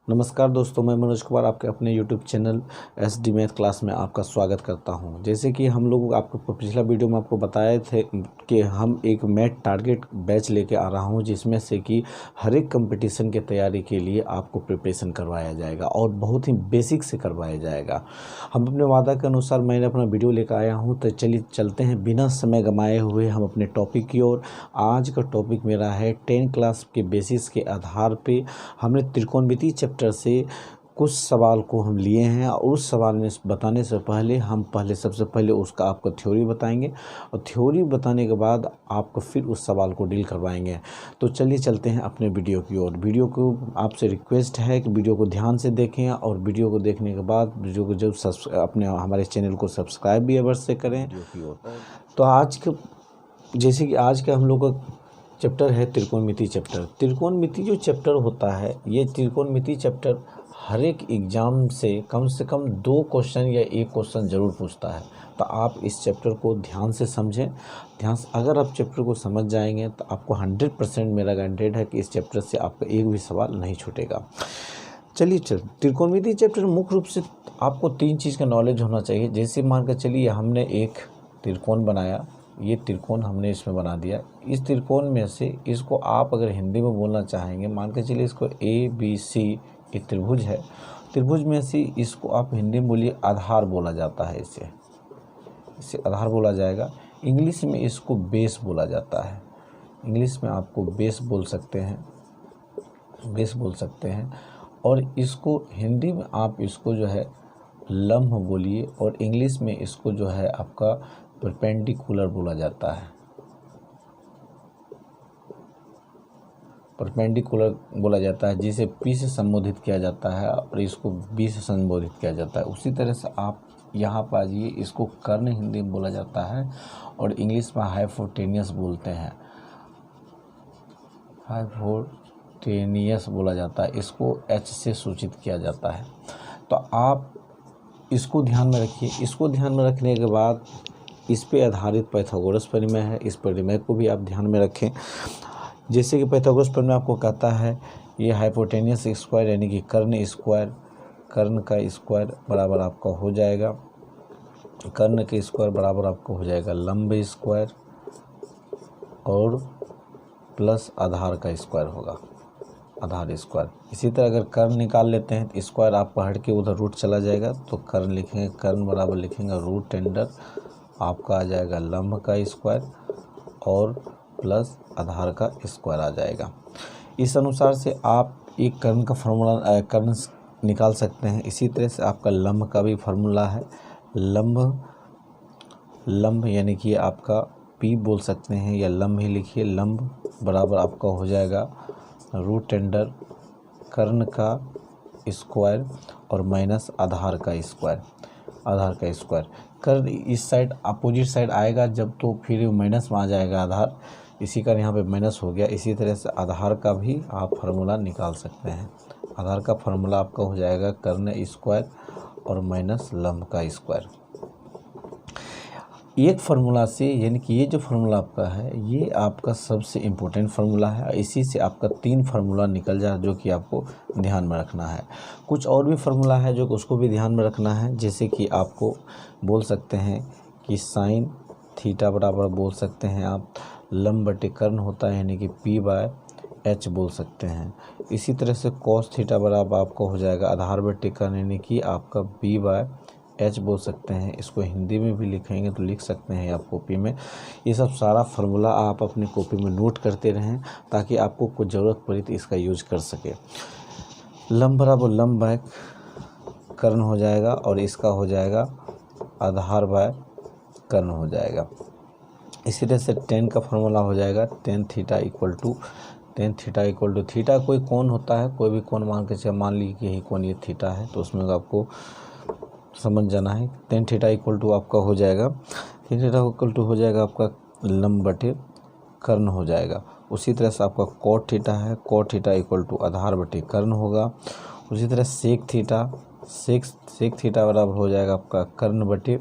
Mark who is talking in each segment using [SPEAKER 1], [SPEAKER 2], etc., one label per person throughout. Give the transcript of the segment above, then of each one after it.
[SPEAKER 1] नमस्कार दोस्तों, मैं मनोज कुमार आपके अपने YouTube channel SD math class में आपका स्वागत करता हूं। जैसे कि हम लोग आपको पिछला वीडियो में आपको बताए थे कि हम एक मैथ टारगेट बैच लेके आ रहा हूं, जिसमें से कि हर एक कंपटीशन के तैयारी के लिए आपको प्रिपरेशन करवाया जाएगा और बहुत ही बेसिक से करवाया जाएगा। हम अपने वादा के अनुसार मैंने अपना वीडियो लेकर आया हूँ, तो चलिए चलते हैं बिना समय गंवाए हुए हम अपने टॉपिक की ओर। आज का टॉपिक मेरा है 10 क्लास के बेसिस के आधार पे हमने त्रिकोणमिति चैप्टर से कुछ सवाल को हम लिए हैं, और उस सवाल में बताने से पहले हम सबसे पहले उसका आपको थ्योरी बताएंगे, और थ्योरी बताने के बाद आपको फिर उस सवाल को डील करवाएंगे। तो चलिए चलते हैं अपने वीडियो की ओर। वीडियो को आपसे रिक्वेस्ट है कि वीडियो को ध्यान से देखें, और वीडियो को देखने के बाद वीडियो को जब अपने हमारे चैनल को सब्सक्राइब भी अवश्य करें वीडियो की ओर। तो जैसे कि आज का हम लोग का चैप्टर है त्रिकोणमिति चैप्टर। त्रिकोणमिति जो चैप्टर होता है, ये त्रिकोणमिति चैप्टर हर एक एग्ज़ाम से कम 2 क्वेश्चन या 1 क्वेश्चन ज़रूर पूछता है। तो आप इस चैप्टर को ध्यान से समझें। अगर आप चैप्टर को समझ जाएंगे तो आपको 100% मेरा गारंटेड है कि इस चैप्टर से आपका एक भी सवाल नहीं छूटेगा। चलिए त्रिकोणमिति चैप्टर मुख्य रूप से आपको 3 चीज़ का नॉलेज होना चाहिए। जैसे मान कर चलिए हमने एक त्रिकोण बनाया, ये त्रिकोण हमने इसमें बना दिया। इस त्रिकोण में से इसको आप अगर हिंदी में बोलना चाहेंगे, मान के चलिए इसको ABC एक त्रिभुज है। त्रिभुज में से इसको आप हिंदी में बोलिए आधार बोला जाता है। इसे आधार बोला जाएगा। इंग्लिश में इसको बेस बोला जाता है। इंग्लिश में आपको बेस बोल सकते हैं। और इसको हिंदी में आप इसको जो है लंब बोलिए, और इंग्लिश में इसको जो है आपका परपेंडिकुलर बोला जाता है। परपेंडिकुलर बोला जाता है, जिसे P से संबोधित किया जाता है और इसको B से संबोधित किया जाता है। उसी तरह से आप यहाँ पर आइए, इसको कर्ण हिंदी में बोला जाता है और इंग्लिश में हाइपोटेनियस बोलते हैं। हाइपोटेनियस बोला जाता है, इसको H से सूचित किया जाता है। तो आप इसको ध्यान में रखिए। इसको ध्यान में रखने के बाद इस पे आधारित पाइथागोरस प्रमेय है, इस प्रमेय को भी आप ध्यान में रखें। जैसे कि पाइथागोरस प्रमेय आपको कहता है ये हाइपोटेनियस स्क्वायर यानी कि कर्ण का स्क्वायर बराबर आपका हो जाएगा, कर्ण के स्क्वायर बराबर आपको हो जाएगा लंब स्क्वायर और प्लस आधार का स्क्वायर होगा, आधार स्क्वायर। इसी तरह अगर कर्ण निकाल लेते हैं तो स्क्वायर आपका हट के उधर रूट चला जाएगा, तो कर्ण लिखेंगे, कर्ण बराबर लिखेंगे रूट अंडर आपका आ जाएगा लंब का स्क्वायर और प्लस आधार का स्क्वायर आ जाएगा। इस अनुसार से आप एक कर्ण का फार्मूला कर्ण निकाल सकते हैं। इसी तरह से आपका लंब का भी फार्मूला है। लंब यानी कि आपका P बोल सकते हैं या लंब ही लिखिए। लंब बराबर आपका हो जाएगा रूट अंडर कर्ण का स्क्वायर और माइनस आधार का स्क्वायर। कर्ण इस साइड अपोजिट साइड आएगा जब, तो फिर माइनस में आ जाएगा आधार, इसी का यहाँ पे माइनस हो गया। इसी तरह से आधार का भी आप फार्मूला निकाल सकते हैं। आधार का फार्मूला आपका हो जाएगा कर्ण स्क्वायर और माइनस लंब का स्क्वायर। एक फार्मूला से, यानी कि ये जो फार्मूला आपका है ये आपका सबसे इम्पोर्टेंट फार्मूला है। इसी से आपका 3 फार्मूला निकल जाए जो कि आपको ध्यान में रखना है। कुछ और भी फार्मूला है जो उसको भी ध्यान में रखना है। जैसे कि आपको बोल सकते हैं कि साइन थीटा बराबर बोल सकते हैं आप लंब बटे कर्ण होता है, यानी कि P/H बोल सकते हैं। इसी तरह से कॉस थीटा बराबर आपका हो जाएगा आधार बटे कर्ण, यानी कि आपका B/H बोल सकते हैं। इसको हिंदी में भी लिखेंगे तो लिख सकते हैं आप कॉपी में। ये सब सारा फार्मूला आप अपनी कॉपी में नोट करते रहें, ताकि आपको कुछ ज़रूरत पड़ी तो इसका यूज कर सके। लंब बराबर लंब बाय कर्ण हो जाएगा और इसका हो जाएगा आधार बाय कर्ण हो जाएगा। इसी तरह से tan का फार्मूला हो जाएगा tan theta equal to theta कोई कोण होता है, कोई भी कोण मान के चलिए, मान लीजिए कि यही कोण ये थीटा है, तो उसमें आपको समझ जाना है। tan थीटा इक्वल टू आपका हो जाएगा, tan थीटा इक्वल टू हो जाएगा आपका लंब बटे कर्ण हो जाएगा। उसी तरह से आपका cot थीटा है, cot थीटा इक्वल टू आधार बटे कर्ण होगा। उसी तरह sec थीटा बराबर हो जाएगा आपका कर्ण बटे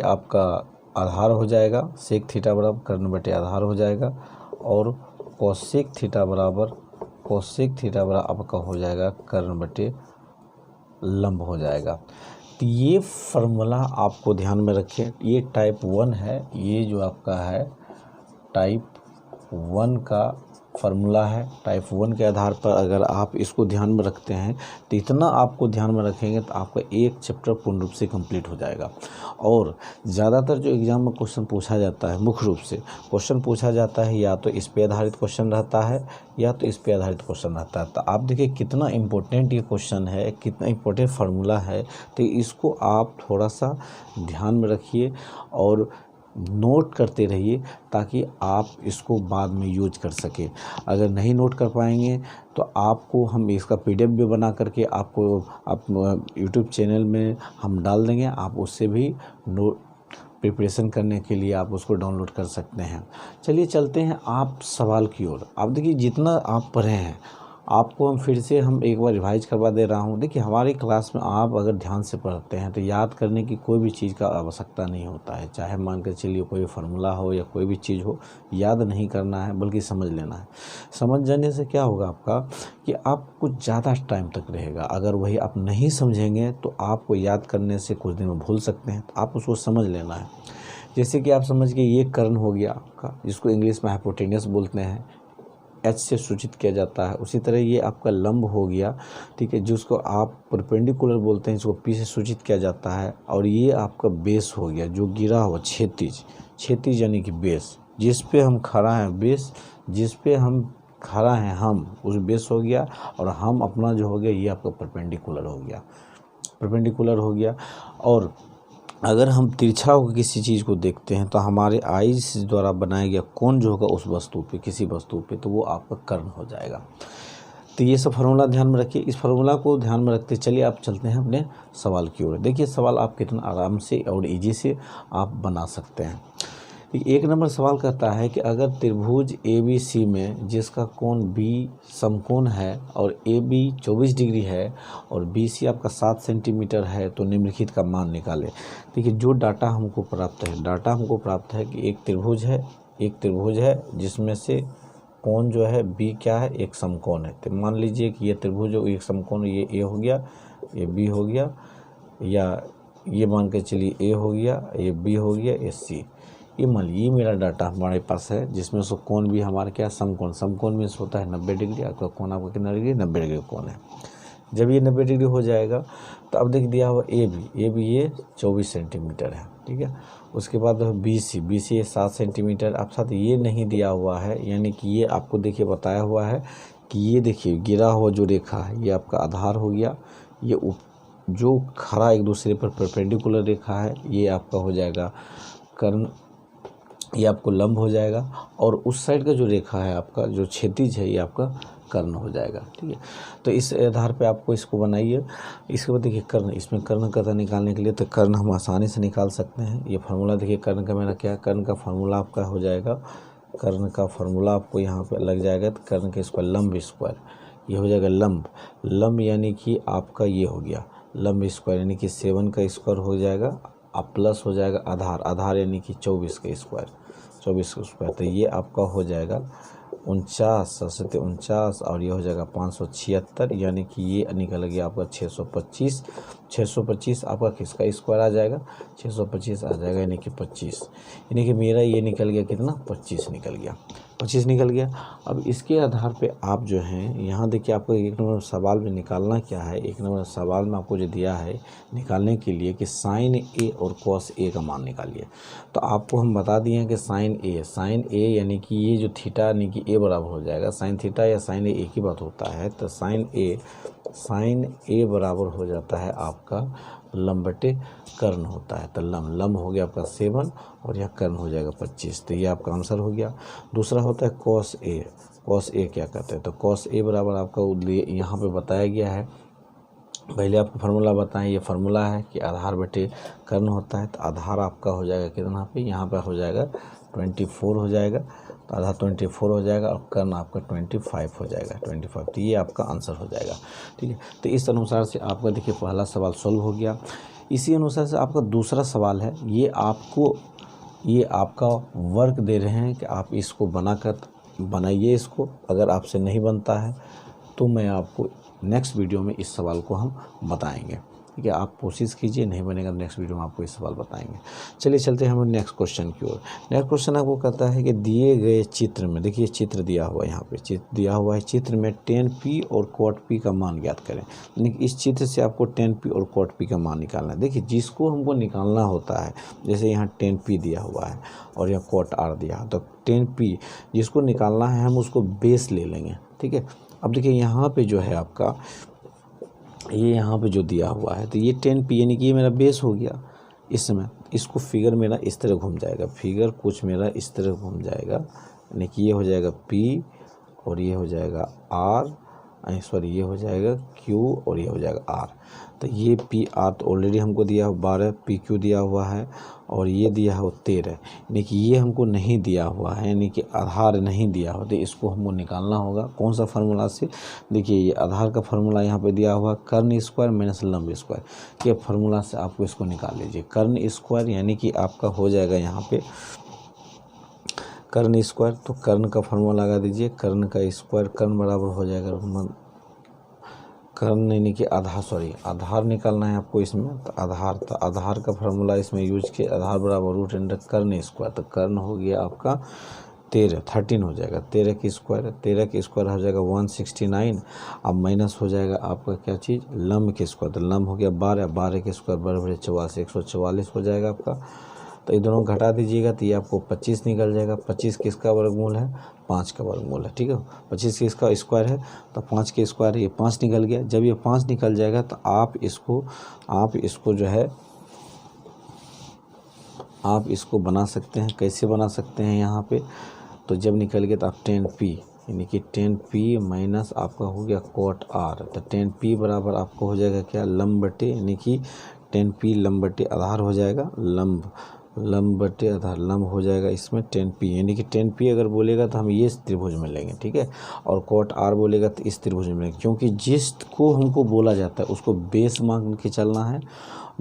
[SPEAKER 1] आपका आधार हो जाएगा। sec थीटा बराबर कर्ण बटे आधार हो जाएगा। और कोसेक थीटा बराबर आपका हो जाएगा कर्ण बटे लंब हो जाएगा। तो ये फार्मूला आपको ध्यान में रखें, ये टाइप 1 है, ये जो आपका है टाइप 1 का फार्मूला है। टाइप 1 के आधार पर अगर आप इसको ध्यान में रखते हैं तो इतना आपको ध्यान में रखेंगे तो आपका एक चैप्टर पूर्ण रूप से कंप्लीट हो जाएगा। और ज़्यादातर जो एग्ज़ाम में क्वेश्चन पूछा जाता है, मुख्य रूप से क्वेश्चन पूछा जाता है या तो इस पे आधारित क्वेश्चन रहता है या तो इस पे आधारित क्वेश्चन रहता है। तो आप देखिए कितना इम्पोर्टेंट ये क्वेश्चन है, कितना इम्पोर्टेंट फार्मूला है। तो इसको आप थोड़ा सा ध्यान में रखिए और नोट करते रहिए ताकि आप इसको बाद में यूज कर सकें। अगर नहीं नोट कर पाएंगे तो आपको हम इसका PDF भी बना करके आपको यूट्यूब चैनल में हम डाल देंगे, आप उससे भी प्रिपरेशन करने के लिए आप उसको डाउनलोड कर सकते हैं। चलिए चलते हैं आप सवाल की ओर। आप देखिए जितना आप पढ़े हैं आपको हम एक बार रिवाइज करवा दे रहा हूँ। देखिए हमारी क्लास में आप अगर ध्यान से पढ़ते हैं तो याद करने की कोई भी चीज़ का आवश्यकता नहीं होता है। चाहे मान कर चलिए कोई फार्मूला हो या कोई भी चीज़ हो, याद नहीं करना है बल्कि समझ लेना है। समझ जाने से क्या होगा आपका कि आप कुछ ज़्यादा टाइम तक रहेगा। अगर वही आप नहीं समझेंगे तो आपको याद करने से कुछ दिन में भूल सकते हैं, तो आप उसको समझ लेना है। जैसे कि आप समझ गए ये कर्ण हो गया आपका, जिसको इंग्लिश में हाइपोटेनस बोलते हैं, H से सूचित किया जाता है। उसी तरह ये आपका लंब हो गया, ठीक है, जिसको आप परपेंडिकुलर बोलते हैं, इसको P से सूचित किया जाता है। और ये आपका बेस हो गया जो गिरा हुआ क्षैतिज यानी कि बेस, जिस पे हम खड़ा हैं, बेस जिस पे हम खड़ा हैं हम, उस बेस हो गया। और हम अपना जो हो गया ये आपका परपेंडिकुलर हो गया। और अगर हम तिरछा होकर किसी चीज़ को देखते हैं तो हमारे आइज द्वारा बनाया गया कोण जो होगा उस वस्तु पे, किसी वस्तु पे, तो वो आपका कर्ण हो जाएगा। तो ये सब फार्मूला ध्यान में रखिए। इस फार्मूला को ध्यान में रखते चलिए आप चलते हैं अपने सवाल की ओर। देखिए सवाल आप कितना आराम से और ईजी से आप बना सकते हैं। एक नंबर सवाल कहता है कि अगर त्रिभुज ABC में जिसका कोण B समकोण है और AB 24 डिग्री है और BC आपका 7 सेंटीमीटर है तो निम्नलिखित का मान निकालें। देखिए जो डाटा हमको प्राप्त है कि एक त्रिभुज है जिसमें से कोण जो है B क्या है, एक समकोण है। तो मान लीजिए कि ये त्रिभुज एक समकोण, ये A हो गया, ये B हो गया, या ये मान के चलिए A हो गया, ये B हो गया, ये C। ये मान लीजिए मेरा डाटा हमारे पास है जिसमें से कोण भी हमारा क्या, समकोण में होता है 90 डिग्री। आपका कोण आपका कितना डिग्री, 90 डिग्री कोण है। जब ये 90 डिग्री हो जाएगा तो अब देख दिया हुआ AB ये 24 सेंटीमीटर है, ठीक है। उसके बाद BC 7 सेंटीमीटर। अब साथ ये नहीं दिया हुआ है, यानी कि ये आपको देखिए बताया हुआ है कि ये देखिए गिरा हुआ जो रेखा है ये आपका आधार हो गया, ये जो खड़ा एक दूसरे पर परपेंडिकुलर रेखा है ये आपका हो जाएगा कर्ण, ये आपको लंब हो जाएगा। और उस साइड का जो रेखा है आपका जो क्षैतिज है ये आपका कर्ण हो जाएगा, ठीक है। तो इस आधार पे आपको इसको बनाइए। इसके बाद देखिए कर्ण, इसमें कर्ण का निकालने के लिए तो कर्ण हम आसानी से निकाल सकते हैं। ये फार्मूला देखिए कर्ण का मेरा क्या है, कर्ण का फार्मूला आपका हो जाएगा, कर्ण का फार्मूला आपको यहाँ पे लग जाएगा। तो कर्ण के स्क्वायर, लंब स्क्वायर, ये हो जाएगा लंब यानी कि आपका ये हो गया लंब स्क्वायर, यानी कि 7 का स्क्वायर हो जाएगा, अब प्लस हो जाएगा आधार यानी कि 24 का स्क्वायर। तो ये आपका हो जाएगा 49 और ये हो जाएगा 576, यानी कि ये निकल गया आपका 625 आपका किसका स्क्वायर आ जाएगा, 625 आ जाएगा, यानी कि 25, यानी कि मेरा ये निकल गया कितना, 25 निकल गया। अब इसके आधार पे आप जो हैं यहाँ देखिए आपको एक नंबर सवाल में निकालना क्या है। एक नंबर सवाल में आपको जो दिया है निकालने के लिए कि साइन A और कॉस A का मान निकालिए। तो आपको हम बता दिए हैं कि साइन A यानी कि ये जो थीटा यानी कि A बराबर हो जाएगा साइन थीटा या साइन A एक ही बात होता है। तो साइन A बराबर हो जाता है आपका लंब बटे कर्ण होता है। तो लंब हो गया आपका 7 और यह कर्ण हो जाएगा 25। तो ये आपका आंसर हो गया। दूसरा होता है कॉस A क्या कहते हैं, तो कॉस A बराबर आपका यहाँ पे बताया गया है। पहले आपको फार्मूला बताएं, ये फार्मूला है कि आधार बटे कर्ण होता है। तो आधार आपका हो जाएगा कितना पे, यहाँ पे हो जाएगा 24 हो जाएगा, तो आधार 24 हो जाएगा और कर्ण आपका 25 हो जाएगा 25। तो ये आपका आंसर हो जाएगा, ठीक है। तो इस अनुसार से आपका देखिए पहला सवाल सॉल्व हो गया। इसी अनुसार से आपका दूसरा सवाल है, ये आपका वर्क दे रहे हैं कि आप इसको बनाकर बनाइए इसको। अगर आपसे नहीं बनता है तो मैं आपको नेक्स्ट वीडियो में इस सवाल को हम बताएंगे, ठीक है। आप कोशिश कीजिए, नहीं बनेगा तो नेक्स्ट वीडियो में आपको इस सवाल बताएंगे। चलिए चलते हैं हम नेक्स्ट क्वेश्चन की ओर। नेक्स्ट क्वेश्चन आपको कहता है कि दिए गए चित्र में, देखिए चित्र दिया हुआ है, यहाँ पे चित्र दिया हुआ है, चित्र में tan p और cot p का मान ज्ञात करें। यानी कि इस चित्र से आपको tan p और cot p का मान निकालना है। देखिए जिसको हमको निकालना होता है, जैसे यहाँ tan p दिया हुआ है और यहाँ cot r दिया है, तो tan p जिसको निकालना है हम उसको बेस ले लेंगे, ठीक है। अब देखिए यहाँ पे जो है आपका ये यहाँ पे जो दिया हुआ है, तो ये tan p यानी कि ये मेरा बेस हो गया। इस समय इसको फिगर मेरा इस तरह घूम जाएगा, फिगर कुछ मेरा इस तरह घूम जाएगा, यानी कि ये हो जाएगा p और ये हो जाएगा r, सॉरी ये हो जाएगा q और ये हो जाएगा r। तो ये p r तो ऑलरेडी हमको दिया हुआ 12, p q दिया हुआ है और ये दिया है 13, यानी कि ये हमको नहीं दिया हुआ है, यानी कि आधार नहीं दिया हुआ, तो इसको हमको निकालना होगा। कौन सा फार्मूला से? देखिए ये आधार का फार्मूला यहाँ पे दिया हुआ कर्ण स्क्वायर माइनस लंब स्क्वायर के फार्मूला से आपको इसको निकाल लीजिए। कर्ण स्क्वायर यानी कि आपका हो जाएगा यहाँ पे कर्ण स्क्वायर, तो कर्ण का फार्मूला लगा दीजिए, कर्ण का स्क्वायर, कर्ण बराबर हो जाएगा कर्ण यानी कि आधार, सॉरी आधार निकालना है आपको इसमें, तो आधार का फार्मूला इसमें यूज किया, आधार बराबर रूट अंडर कर्ण स्क्वायर, तो कर्ण हो गया आपका 13 हो जाएगा, 13 की स्क्वायर हो जाएगा 169। अब माइनस हो जाएगा आपका क्या चीज़, लंब के स्क्वायर, तो लंब हो गया 12 के स्क्वायर बराबर 84, 144 हो जाएगा आपका। तो ये दोनों घटा दीजिएगा तो ये आपको 25 निकल जाएगा। 25 किसका वर्गमूल है, 5 का वर्गमूल है, ठीक है। 25 किसका स्क्वायर है, तो 5 के स्क्वायर है, ये 5 निकल गया। जब ये 5 निकल जाएगा तो आप इसको जो है आप इसको बना सकते हैं। कैसे बना सकते हैं यहाँ पे, तो जब निकल गया तो आप tan p यानी कि tan p माइनस आपका हो गया cot r, तो tan p बराबर आपको हो जाएगा क्या, लंब बटे, यानी कि tan p लंब बटे आधार हो जाएगा, लंब बटे आधार, लंब हो जाएगा इसमें tan p, यानी कि tan p अगर बोलेगा तो हम ये त्रिभुज में लेंगे, ठीक है। और cot r बोलेगा तो इस त्रिभुज में लेंगे, क्योंकि जिसको हमको बोला जाता है उसको बेस मान के चलना है,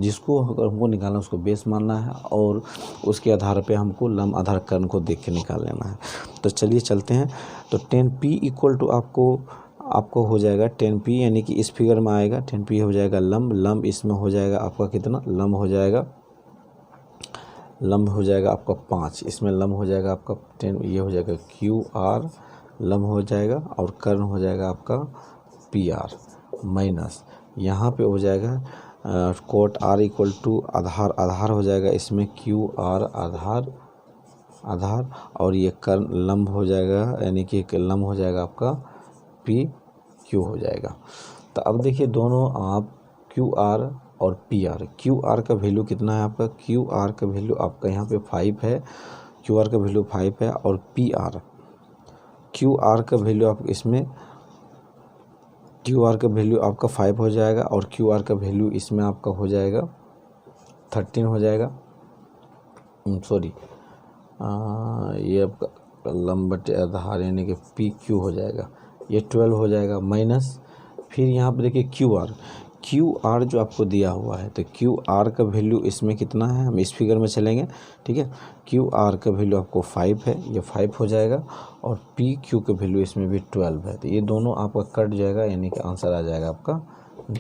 [SPEAKER 1] जिसको अगर हमको निकालना है उसको बेस मानना है, और उसके आधार पे हमको लंब आधार कर्ण को देख के निकाल लेना है। तो चलिए चलते हैं। तो tan p इक्वल टू आपको हो जाएगा tan p, यानी कि इस फिगर में आएगा tan p हो जाएगा लंब इसमें हो जाएगा आपका कितना, लंब हो जाएगा आपका 5, इसमें लंब हो जाएगा आपका 10, ये हो जाएगा QR लंब हो जाएगा, और कर्ण हो जाएगा आपका PR माइनस, यहाँ पे हो जाएगा cot r इक्वल टू आधार हो जाएगा इसमें QR आधार, और ये कर्ण लंब हो जाएगा, यानी कि लंब हो जाएगा आपका PQ हो जाएगा। तो अब देखिए दोनों आप QR और QR का वैल्यू कितना है आपका, QR का वैल्यू आपका यहाँ पे 5 है, QR का वैल्यू 5 है, और QR का वैल्यू आप इसमें QR का वैल्यू आपका 5 हो जाएगा, और QR का वैल्यू इसमें आपका हो जाएगा 13 हो जाएगा, सॉरी ये आपका लंब बटे आधार यानी कि PQ हो जाएगा, ये 12 हो जाएगा माइनस। फिर यहाँ पर देखिए QR जो आपको दिया हुआ है, तो QR का वैल्यू इसमें कितना है, हम इस फिगर में चलेंगे, ठीक है। QR का वैल्यू आपको 5 है, ये 5 हो जाएगा, और PQ का वैल्यू इसमें भी 12 है, तो ये दोनों आपका कट जाएगा, यानी कि आंसर आ जाएगा आपका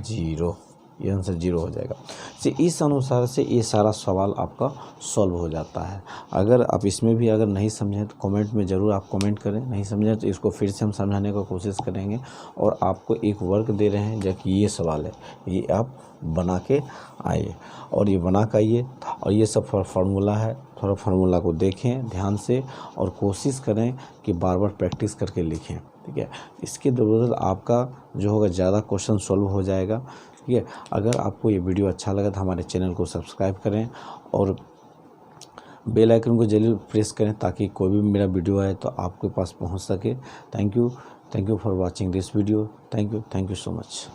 [SPEAKER 1] 0, ये आंसर 0 हो जाएगा। तो इस अनुसार से ये सारा सवाल आपका सॉल्व हो जाता है। अगर आप इसमें भी अगर नहीं समझें तो कमेंट में ज़रूर आप कमेंट करें, नहीं समझें तो इसको फिर से हम समझाने का कोशिश करेंगे। और आपको एक वर्क दे रहे हैं, जबकि ये सवाल है, ये आप बना के आइए, और ये बना के आइए, और ये सब फार्मूला है, थोड़ा फार्मूला को देखें ध्यान से, और कोशिश करें कि बार बार प्रैक्टिस करके लिखें, ठीक है। इसके बदौलत आपका जो होगा ज़्यादा क्वेश्चन सॉल्व हो जाएगा, ठीक है। अगर आपको ये वीडियो अच्छा लगा तो हमारे चैनल को सब्सक्राइब करें, और बेल आइकन को जरूर प्रेस करें, ताकि कोई भी मेरा वीडियो आए तो आपके पास पहुंच सके। Thank you for watching this video. Thank you so much.